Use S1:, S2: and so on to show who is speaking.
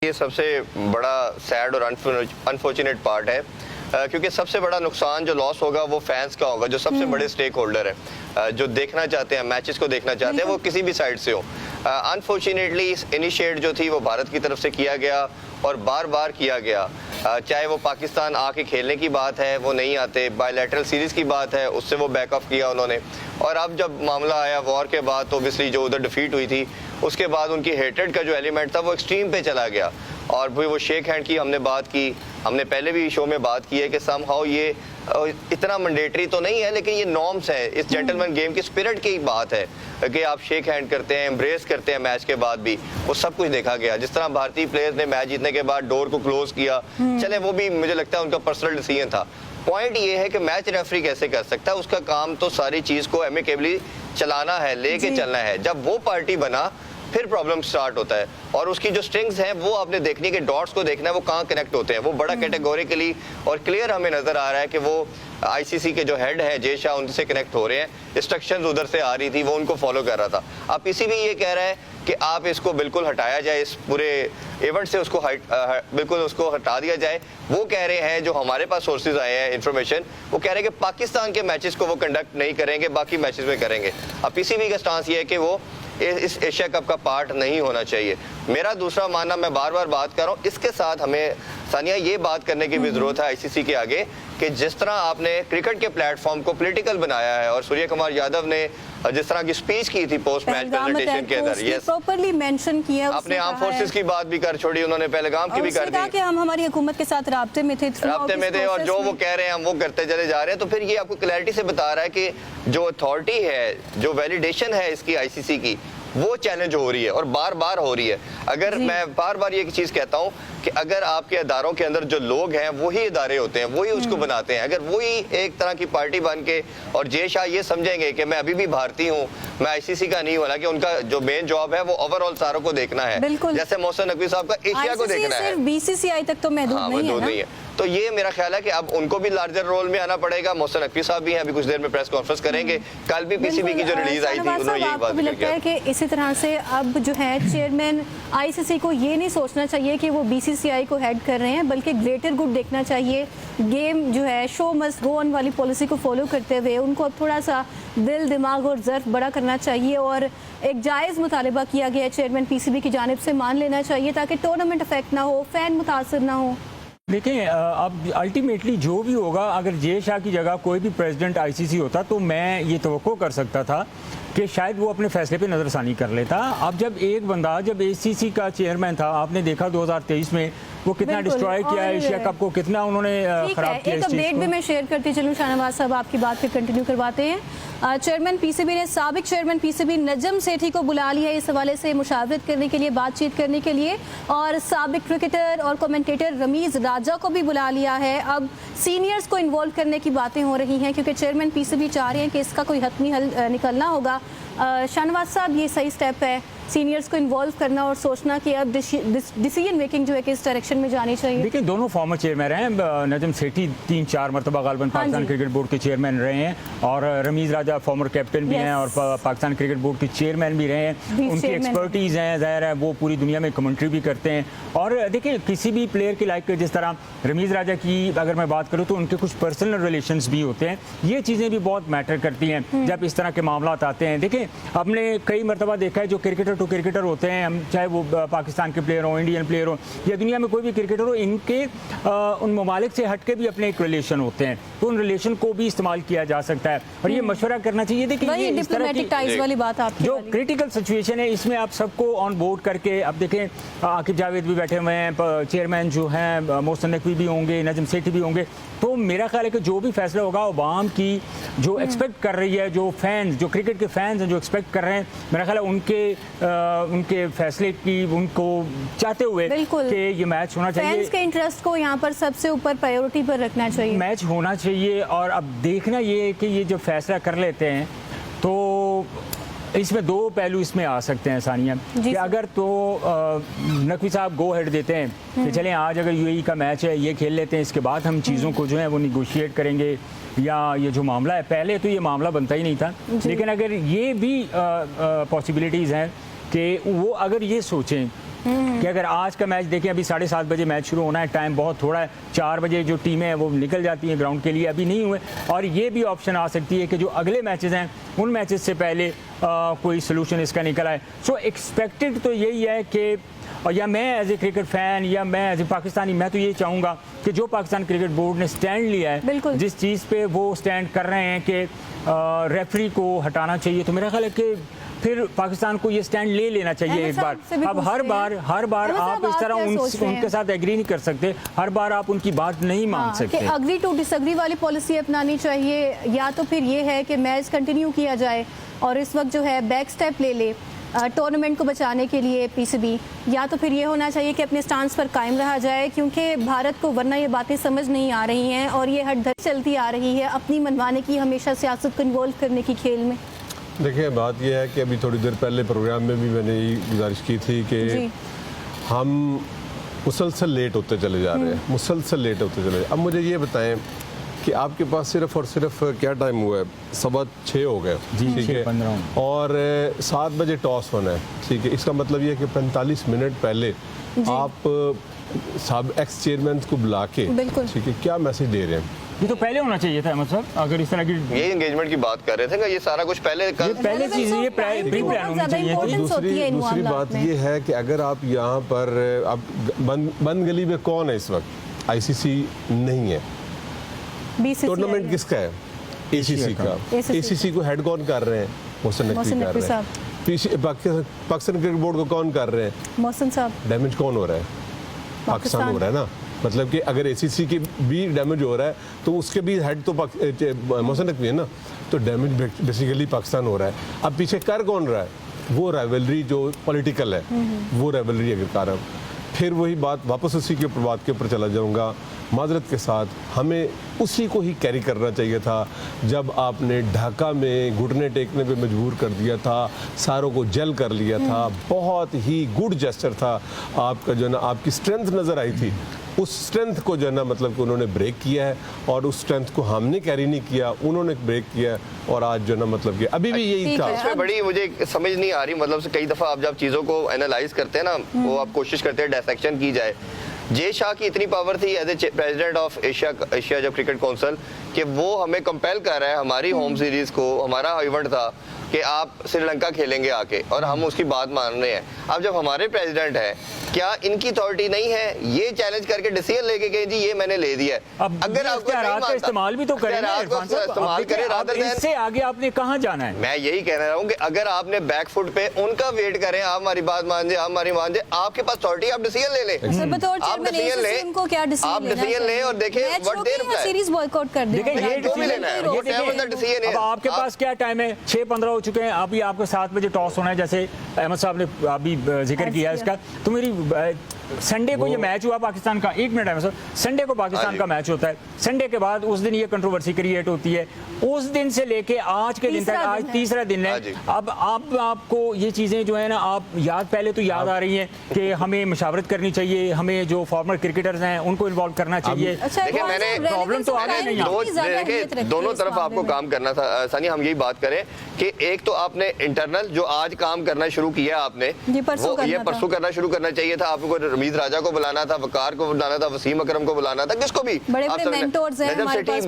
S1: ये सबसे बड़ा सैड और अनफॉर्चुनेट पार्ट है क्योंकि सबसे बड़ा नुकसान जो लॉस होगा वो फैंस का होगा, जो सबसे बड़े स्टेक होल्डर है, जो देखना चाहते हैं, मैचेस को देखना चाहते हैं, वो किसी भी साइड से हो। अनफॉर्चुनेटली इनिशिएट जो थी वो भारत की तरफ से किया गया और बार बार किया गया। चाहे वो पाकिस्तान आके खेलने की बात है वो नहीं आते, बायलैटरल सीरीज़ की बात है उससे वो बैक ऑफ किया उन्होंने। और अब जब मामला आया वॉर के बाद तो ऑब्वियसली जो उधर डिफीट हुई थी उसके बाद उनकी हेट्रेड का जो एलिमेंट था वो एक्सट्रीम पे चला गया। और फिर वो शेक हैंड की हमने बात की, हमने पहले भी शो में बात की है कि समहाउ ये इतना मैंडेटरी तो नहीं है लेकिन ये नॉर्म्स है, इस जेंटलमैन गेम की स्पिरिट की बात है कि आप शेक हैंड करते हैं, एम्ब्रेस करते हैं मैच के बाद भी। वो सब कुछ देखा गया। जिस तरह भारतीय प्लेयर्स ने मैच जीतने के बाद डोर को क्लोज किया, चले वो भी मुझे लगता है उनका पर्सनल डिसीजन था। पॉइंट ये है कि मैच रेफरी कैसे कर सकता है, उसका काम तो सारी चीज को एमिकेबली चलाना है, लेके चलना है। जब वो पार्टी बना फिर प्रॉब्लम स्टार्ट होता है और उसकी जो स्ट्रिंग्स हैं वो आपने देखनी कि डॉट्स को देखना है वो कहाँ कनेक्ट होते हैं। वो बड़ा कैटेगोरिकली और क्लियर हमें नजर आ रहा है कि वो आईसीसी के जो हेड है जय शाह उनसे कनेक्ट हो रहे हैं, इंस्ट्रक्शंस उधर से आ रही थी, वो उनको फॉलो कर रहा था। अब किसी भी ये कह रहा है कि आप इसको बिल्कुल हटाया जाए, इस पूरे इवेंट से उसको बिल्कुल उसको हटा दिया जाए। वो कह रहे हैं, जो हमारे पास सोर्सेज आए हैं इन्फॉर्मेशन, वो कह रहे हैं कि पाकिस्तान के मैचेस को वो कंडक्ट नहीं करेंगे, बाकी मैचेस में करेंगे। अब पीसीबी का स्टांस ये है कि वो इस एशिया कप का पार्ट नहीं होना चाहिए। मेरा दूसरा मानना, मैं बार बार बात कर रहा हूँ, इसके साथ हमें सानिया ये बात करने की भी जरूरत है आईसीसी के आगे कि जिस तरह आपने क्रिकेट के प्लेटफॉर्म को पॉलिटिकल बनाया है और सूर्य कुमार यादव ने जिस तरह की स्पीच की थी पोस्ट मैच प्रेजेंटेशन के अंदर, यस
S2: प्रॉपर्ली मेंशन किया,
S1: अपने आर्म फोर्सेस की बात भी कर छोड़ी उन्होंने, पहलगाम की भी कर दी
S2: कि हम हमारी हुकूमत के साथ राब्ते में थे
S1: और जो वो कह रहे हैं हम वो करते चले जा रहे हैं। तो फिर ये आपको क्लैरिटी से बता रहा है कि जो अथॉरिटी है, जो वैलिडेशन है इसकी आईसीसी की, वो चैलेंज हो रही है और बार बार हो रही है। अगर मैं बार बार ये चीज कहता हूँ कि अगर आपके अदारों के अंदर जो लोग हैं वही इदारे होते हैं, वही उसको बनाते हैं। अगर वही एक तरह की पार्टी बन के और जय शाह ये समझेंगे कि मैं अभी भी भारतीय हूँ, मैं आईसीसी का नहीं होना, कि उनका जो मेन जॉब है वो ओवरऑल सारों को देखना है, जैसे मोहसिन नकवी साहब का एशिया को देखना है,
S2: बीसीसीआई तक तो महदूद नहीं है।
S1: तो ये मेरा ख्याल है कि अब उनको भी लार्जर रोल में आना पड़ेगा। मोहसिन नकवी साहब भी हैं, अभी कुछ देर में प्रेस कॉन्फ्रेंस करेंगे। कल भी पीसीबी की जो रिलीज आई थी उन्होंने यही बात
S2: लगता है कि इसी तरह से अब जो है चेयरमैन आईसीसी को ये नहीं सोचना चाहिए कि वो बीसीसीआई को हेड कर रहे हैं, बल्कि ग्रेटर गुड देखना चाहिए। गेम जो है शो मस्ट गो ऑन वाली पॉलिसी को फॉलो करते हुए उनको अब थोड़ा सा दिल, दिमाग और ज़र्फ बड़ा करना चाहिए और एक जायज़ मुतालबा किया गया चेयरमैन पीसीबी की जानिब से मान लेना चाहिए ताकि टूर्नामेंट अफेक्ट ना हो, फैन मुतासर ना हो।
S3: देखिए, अब अल्टीमेटली जो भी होगा, अगर जय शाह की जगह कोई भी प्रेसिडेंट आईसीसी होता तो मैं ये तवक्को कर सकता था कि शायद वो अपने फैसले पे नज़रसानी कर लेता। अब जब एक बंदा जब एसीसी का चेयरमैन था, आपने देखा 2023 में वो कितना डिस्ट्रॉय किया एशिया कप को, कितना उन्होंने खराब किया।
S2: एक अपडेट भी मैं शेयर करती चलूँ शाहनवाज साहब, आपकी बात पे कंटिन्यू करवाते हैं। चेयरमैन पीसीबी ने साबिक चेयरमैन पीसीबी नजम सेठी को बुला लिया इस हवाले से मुशावरत करने के लिए, बातचीत करने के लिए, और साबिक क्रिकेटर और कमेंटेटर रमीज राजा को भी बुला लिया है। अब सीनियर्स को इन्वॉल्व करने की बातें हो रही हैं क्योंकि चेयरमैन पीसीबी चाह रहे हैं कि इसका कोई हतमी हल निकलना होगा। शाहनवाज साहब, ये सही स्टेप है सीनियर्स को इन्वॉल्व करना और सोचना कि अब डिसीजन मेकिंग जो है किस डायरेक्शन में जानी चाहिए।
S3: देखिए, दोनों फॉर्मर चेयरमैन हैं। नजम सेठी 3-4 मरतबा गालिबन पाकिस्तान क्रिकेट बोर्ड के चेयरमैन रहे हैं और रमीज राजा फॉर्मर कैप्टन भी हैं और पाकिस्तान क्रिकेट बोर्ड के चेयरमैन भी रहे हैं। उनकी एक्सपर्टीज हैं, ज़ाहिर है वो पूरी दुनिया में कमेंट्री भी करते हैं। और देखिए, किसी भी प्लेयर की लाइक जिस तरह रमीज राजा की अगर मैं बात करूँ तो उनके कुछ पर्सनल रिलेशंस भी होते हैं, ये चीज़ें भी बहुत मैटर करती हैं जब इस तरह के मामला आते हैं। देखिए, हमने कई मरतबा देखा है जो क्रिकेटर टू क्रिकेटर होते हैं, हम चाहे वो पाकिस्तान के प्लेयर हो, इंडियन प्लेयर हो या दुनिया में कोई भी क्रिकेटर हो, इनके उन ममालिक से हटके भी अपने एक रिलेशन होते हैं, तो उन रिलेशन को भी इस्तेमाल किया जा सकता है और ये मशवरा करना चाहिए। देखिए, ये इस तरह की
S2: वाली बात आपकी
S3: जो क्रिटिकल सिचुएशन है इसमें आप सबको ऑन बोर्ड करके, अब देखें आकिब जावेद भी बैठे हुए हैं, चेयरमैन जो हैं मोहसिन नकवी भी होंगे, नजम सेठी भी होंगे, तो मेरा ख्याल है कि जो भी फैसला होगा अवाम की जो एक्सपेक्ट कर रही है, जो फैंस, जो क्रिकेट के फैंस हैं जो एक्सपेक्ट कर रहे हैं, मेरा ख्याल है उनके फैसले की उनको चाहते हुए कि ये मैच होना चाहिए।
S2: फैंस के इंटरेस्ट को यहाँ पर सबसे ऊपर प्रायोरिटी पर रखना चाहिए,
S3: मैच होना चाहिए। और अब देखना ये है कि ये जो फैसला कर लेते हैं तो इसमें दो पहलू इसमें आ सकते हैं सानिया, कि अगर तो नकवी साहब गो हेड देते हैं कि चलें आज अगर यूएई का मैच है ये खेल लेते हैं, इसके बाद हम चीज़ों को जो है वो निगोशिएट करेंगे, या ये जो मामला है, पहले तो ये मामला बनता ही नहीं था, लेकिन अगर ये भी पॉसिबिलिटीज़ हैं कि वो अगर ये सोचें कि अगर आज का मैच देखें, अभी 7:30 बजे मैच शुरू होना है, टाइम बहुत थोड़ा है, 4 बजे जो टीमें हैं वो निकल जाती हैं ग्राउंड के लिए, अभी नहीं हुए। और ये भी ऑप्शन आ सकती है कि जो अगले मैचेस हैं उन मैचेस से पहले कोई सोल्यूशन इसका निकल आए। सो एक्सपेक्टेड तो यही है कि, और या मैं एज ए क्रिकेट फ़ैन या मैं एज ए पाकिस्तानी, मैं तो ये चाहूँगा कि जो पाकिस्तान क्रिकेट बोर्ड ने स्टैंड लिया है, जिस चीज़ पे वो स्टैंड कर रहे हैं कि रेफरी को हटाना चाहिए, तो मेरा ख्याल है कि फिर पाकिस्तान को ये स्टैंड ले लेना चाहिए एक बार। अब हर बार आप इस तरह उनके साथ एग्री नहीं कर सकते, हर बार आप उनकी बात नहीं मान सकते।
S2: अग्री टू डिसएग्री वाली पॉलिसी अपनानी चाहिए, या तो फिर ये है कि मैच कंटिन्यू किया जाए और इस वक्त जो है बैक स्टेप ले ले टूर्नामेंट को बचाने के लिए पीसीबी, या तो फिर ये होना चाहिए कि अपने स्टांस पर कायम रहा जाए, क्योंकि भारत को वरना ये बातें समझ नहीं आ रही हैं और ये हटधर्मी चलती आ रही है अपनी मनमाने की, हमेशा सियासत को इन्वॉल्व करने की खेल में।
S4: देखिए, बात यह है कि अभी थोड़ी देर पहले प्रोग्राम में भी मैंने ये गुजारिश की थी कि हम मुसलसल लेट होते चले जा रहे हैं, मुसलसल लेट होते चले। अब मुझे ये बताएं कि आपके पास सिर्फ और सिर्फ क्या टाइम हुआ है, 6:15 हो गए, ठीक है, और 7 बजे टॉस होना है, ठीक है। इसका मतलब ये है कि 45 मिनट पहले आप सब एक्स चेयरमैन को बुला के, ठीक है, क्या मैसेज दे रहे हैं?
S3: ये तो पहले होना चाहिए था मतलब, अगर इस तरह की
S1: ये एंगेजमेंट की बात कर रहे थे ना, ये सारा कुछ पहले
S3: चीज़, ये प्री प्लान होनी चाहिए थी।
S4: दूसरी बात ये है कि अगर आप यहाँ पर आप बंद गली में कौन है इस वक्त? आईसीसी नहीं है, टूर्नामेंट किसका है? एसीसी का। एसीसी को हेड कौन कर रहे हैं? मोहसिन नकवी कर रहे हैं। पाकिस्तान क्रिकेट बोर्ड को कौन कर रहे हैं?
S2: मोहसिन साहब। डैमेज
S4: कौन हो रहा है? पाकिस्तान हो रहा है ना। मतलब कि अगर एसीसी के भी डैमेज हो रहा है तो उसके भी हेड तो मोहसिन नकवी है ना, तो डैमेज बेसिकली पाकिस्तान हो रहा है। अब पीछे कर कौन रहा है? वो राइवलरी जो पॉलिटिकल है, वो राइवलरी अगर कर रहा है, फिर वही बात वापस उसी के बात के ऊपर चला जाऊंगा। माजरत के साथ हमें उसी को ही कैरी करना चाहिए था जब आपने ढाका में घुटने टेकने पे मजबूर कर दिया था, सारों को जल कर लिया था। बहुत ही गुड जेस्चर था आपका, जो ना आपकी स्ट्रेंथ नज़र आई थी, उस स्ट्रेंथ को जो ना मतलब कि उन्होंने ब्रेक किया है, और उस स्ट्रेंथ को हमने कैरी नहीं किया, उन्होंने ब्रेक किया है। और आज जो ना मतलब कि अभी भी यही था।
S1: इसमें बड़ी मुझे समझ नहीं आ रही, मतलब से कई दफ़ा आप जब चीज़ों को एनालाइज करते हैं ना, वो आप कोशिश करते हैं डायसेक्शन की जाए। जे शाह की इतनी पावर थी as a president of Asia जब क्रिकेट काउंसिल, कि वो हमें कंपेल कर रहा है हमारी होम सीरीज को, हमारा इवेंट था कि आप श्रीलंका खेलेंगे आके, और हम उसकी बात मान रहे हैं। अब जब हमारे प्रेसिडेंट हैं, क्या इनकी अथॉरिटी नहीं है ये चैलेंज करके डिसीजन लेके गए जी ये मैंने ले दिया है?
S3: अगर आपको इस्तेमाल भी तो करें,
S1: इस्तेमाल करें,
S3: इससे आगे आपने कहाँ जाना है?
S1: मैं यही कह रहा हूँ कि अगर आपने बैक फुट पे उनका वेट करें, आप हमारी बात मान जाए, आप हमारी मान जाए, आपके पास अथॉरिटी, आप डिसीजन ले लें, आप डिसीजन लें, आप डिसीजन लें और देखें what they reply.
S2: Series boycott कर दें।
S3: अब आपके पास क्या टाइम है? 6:15 हो चुके हैं, अभी आपको 7 बजे टॉस होना है, जैसे अहमद साहब ने अभी जिक्र किया इसका। तो मेरी संडे को ये मैच हुआ पाकिस्तान का, 1 मिनट है सर, संडे को पाकिस्तान का मैच होता है, संडे के बाद उस दिन ये कंट्रोवर्सी क्रिएट होती है, उस दिन से लेके आज के दिन तक, आज तीसरा दिन है। अब आपको ये चीज़ें जो है ना, आप याद पहले तो याद आ रही हैं कि हमें मशावरत करनी चाहिए, हमें जो फॉर्मर क्रिकेटर्स हैं उनको इन्वॉल्व करना चाहिए।
S1: देखिए, मैंने
S3: प्रॉब्लम तो आगे
S1: नहीं, दोनों तरफ आपको काम करना था। सानिया, हम यही बात करें कि एक तो आपने इंटरनल जो आज काम करना शुरू किया आपने, ये परसों करना शुरू करना चाहिए था। आपको रमीज राजा को बुलाना था, वकार को बुलाना था, वसीम अकरम को बुलाना था, किसको भी।
S2: बड़े बड़े मेंटोर्स हैं हमारे पास।